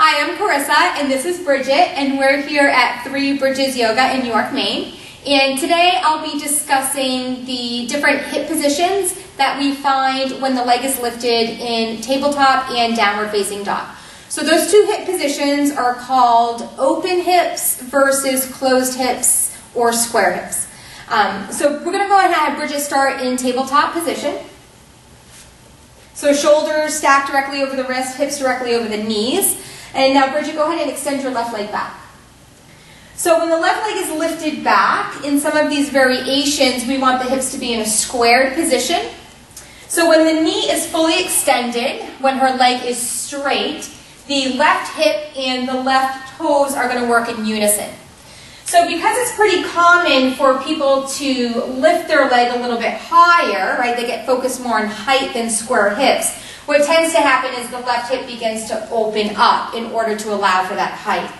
Hi, I'm Carissa, and this is Bridget, and we're here at Three Bridges Yoga in York, Maine. And today I'll be discussing the different hip positions that we find when the leg is lifted in tabletop and downward facing dog. So those two hip positions are called open hips versus closed hips or square hips. So we're going to go ahead and have Bridget start in tabletop position. So shoulders stacked directly over the wrist, hips directly over the knees. And now Bridget, go ahead and extend your left leg back. So when the left leg is lifted back, in some of these variations, we want the hips to be in a squared position. So when the knee is fully extended, when her leg is straight, the left hip and the left toes are going to work in unison. So because it's pretty common for people to lift their leg a little bit higher, right, they get focused more on height than square hips, what tends to happen is the left hip begins to open up in order to allow for that height.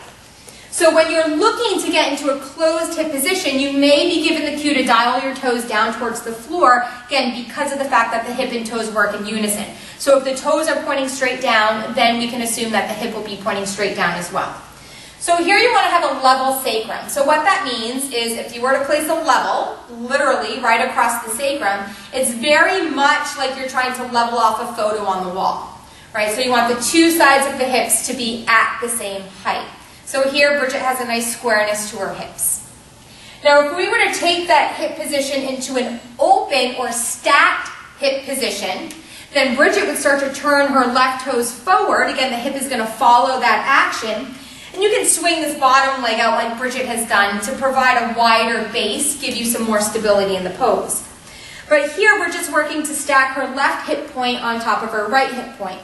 So when you're looking to get into a closed hip position, you may be given the cue to dial your toes down towards the floor, again, because of the fact that the hip and toes work in unison. So if the toes are pointing straight down, then we can assume that the hip will be pointing straight down as well. So here you want to have a level sacrum. So what that means is if you were to place a level, literally right across the sacrum, it's very much like you're trying to level off a photo on the wall, right? So you want the two sides of the hips to be at the same height. So here Bridget has a nice squareness to her hips. Now if we were to take that hip position into an open or stacked hip position, then Bridget would start to turn her left toes forward. Again, the hip is going to follow that action. And you can swing this bottom leg out like Bridget has done to provide a wider base, give you some more stability in the pose. But here we're just working to stack her left hip point on top of her right hip point.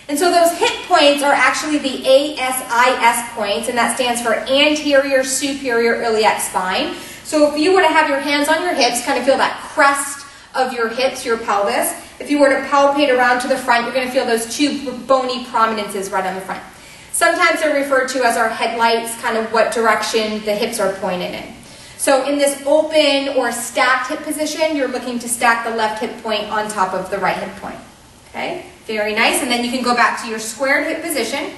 And so those hip points are actually the ASIS points, and that stands for anterior superior iliac spine. So if you were to have your hands on your hips, kind of feel that crest of your hips, your pelvis. If you were to palpate around to the front, you're going to feel those two bony prominences right on the front. Sometimes they're referred to as our headlights, kind of what direction the hips are pointed in. So in this open or stacked hip position, you're looking to stack the left hip point on top of the right hip point. Okay, very nice. And then you can go back to your squared hip position.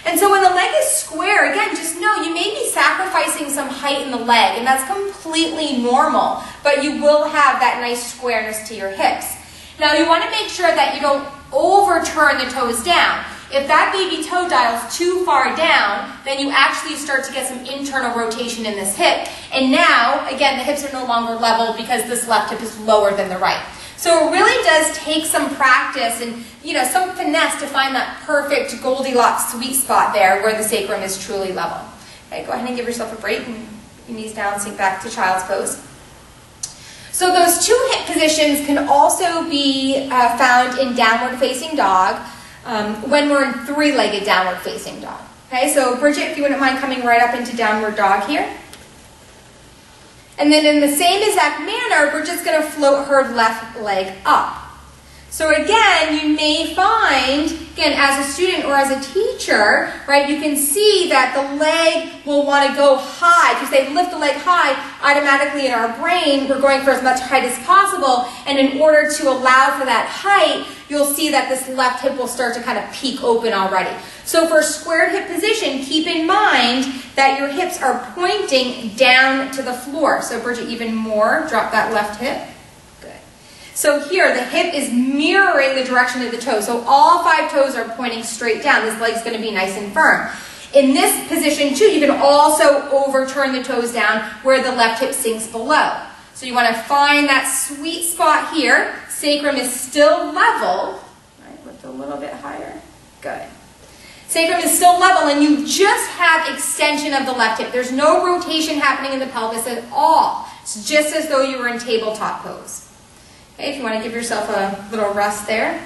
And so when the leg is square, again, just know you may be sacrificing some height in the leg, and that's completely normal, but you will have that nice squareness to your hips. Now you want to make sure that you don't overturn the toes down. If that baby toe dials too far down, then you actually start to get some internal rotation in this hip. And now, again, the hips are no longer level because this left hip is lower than the right. So it really does take some practice and, some finesse to find that perfect Goldilocks sweet spot there where the sacrum is truly level. Okay, go ahead and give yourself a break and your knees down, sink back to child's pose. So those two hip positions can also be found in downward facing dog. When we're in three-legged downward facing dog. Okay, so Bridget, if you wouldn't mind coming right up into downward dog here. And then in the same exact manner, we're just going to float her left leg up. So again, you may find, again, as a student or as a teacher, right, you can see that the leg will want to go high. If you say lift the leg high, automatically in our brain, we're going for as much height as possible. And in order to allow for that height, you'll see that this left hip will start to kind of peek open already. So for a squared hip position, keep in mind that your hips are pointing down to the floor. So Bridget, even more, drop that left hip. Good. So here, the hip is mirroring the direction of the toe. So all 5 toes are pointing straight down. This leg's going to be nice and firm. In this position, too, you can also overturn the toes down where the left hip sinks below. So you want to find that sweet spot here. Sacrum is still level. Right, lift a little bit higher. Good. Sacrum is still level, and you just have extension of the left hip. There's no rotation happening in the pelvis at all. It's just as though you were in tabletop pose. Okay, if you want to give yourself a little rest there.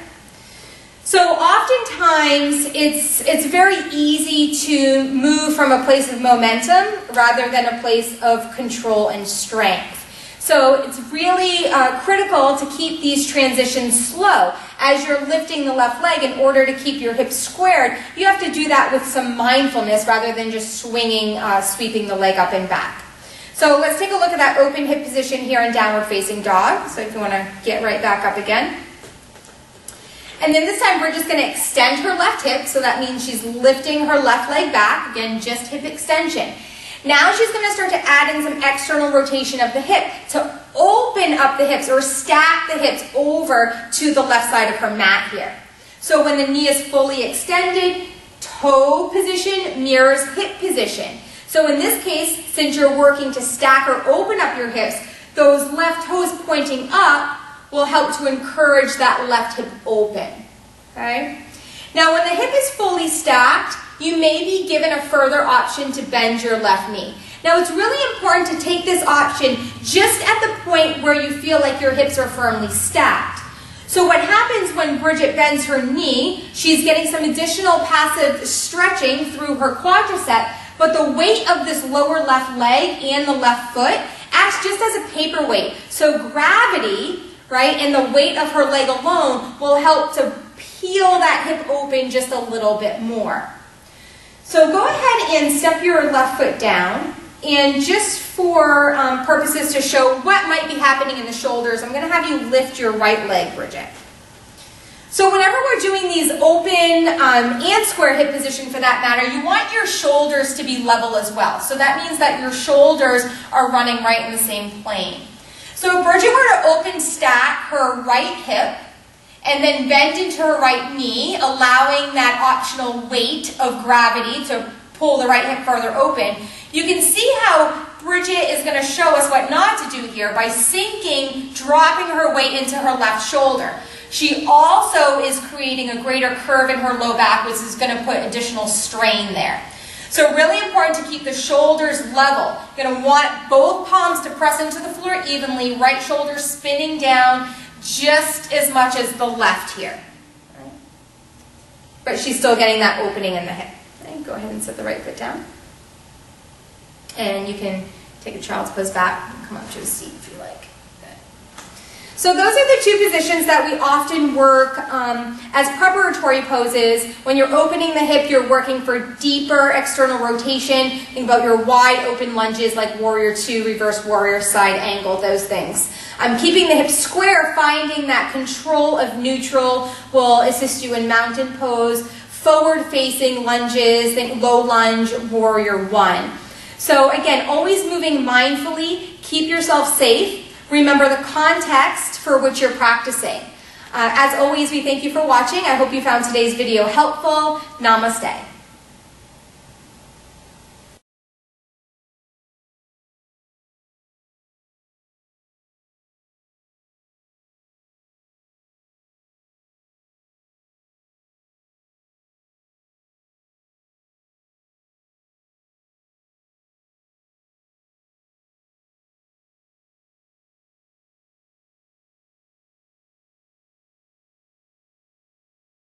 So oftentimes, it's very easy to move from a place of momentum rather than a place of control and strength. So it's really critical to keep these transitions slow. As you're lifting the left leg, in order to keep your hips squared, you have to do that with some mindfulness rather than just swinging, sweeping the leg up and back. So let's take a look at that open hip position here in downward facing dog. So if you want to get right back up again. And then this time Bridget's going to extend her left hip, so that means she's lifting her left leg back. Again, just hip extension. Now she's going to start to add in some external rotation of the hip to open up the hips or stack the hips over to the left side of her mat here. So when the knee is fully extended, toe position mirrors hip position. So in this case, since you're working to stack or open up your hips, those left toes pointing up will help to encourage that left hip open. Okay? Now when the hip is fully stacked, you may be given a further option to bend your left knee. Now it's really important to take this option just at the point where you feel like your hips are firmly stacked. So what happens when Bridget bends her knee, she's getting some additional passive stretching through her quadricep, but the weight of this lower left leg and the left foot acts just as a paperweight. So gravity, right, and the weight of her leg alone will help to peel that hip open just a little bit more. So go ahead and step your left foot down, and just for purposes to show what might be happening in the shoulders, I'm going to have you lift your right leg, Bridget. So whenever we're doing these open and square hip position for that matter, you want your shoulders to be level as well. So that means that your shoulders are running right in the same plane. So if Bridget were to open stack her right hip and then bend into her right knee, allowing that optional weight of gravity to pull the right hip further open, you can see how Bridget is going to show us what not to do here by sinking, dropping her weight into her left shoulder. She also is creating a greater curve in her low back, which is going to put additional strain there. So really important to keep the shoulders level. You're going to want both palms to press into the floor evenly, right shoulder spinning down just as much as the left here. But she's still getting that opening in the hip. Okay, go ahead and set the right foot down. And you can take a child's pose back and come up to a seat if you like. So those are the two positions that we often work as preparatory poses. When you're opening the hip, you're working for deeper external rotation. Think about your wide open lunges like Warrior Two, Reverse Warrior, Side Angle, those things. Keeping the hip square, finding that control of neutral will assist you in mountain pose. Forward facing lunges, think low lunge, Warrior One. So again, always moving mindfully, keep yourself safe. Remember the context for which you're practicing. As always, we thank you for watching. I hope you found today's video helpful. Namaste.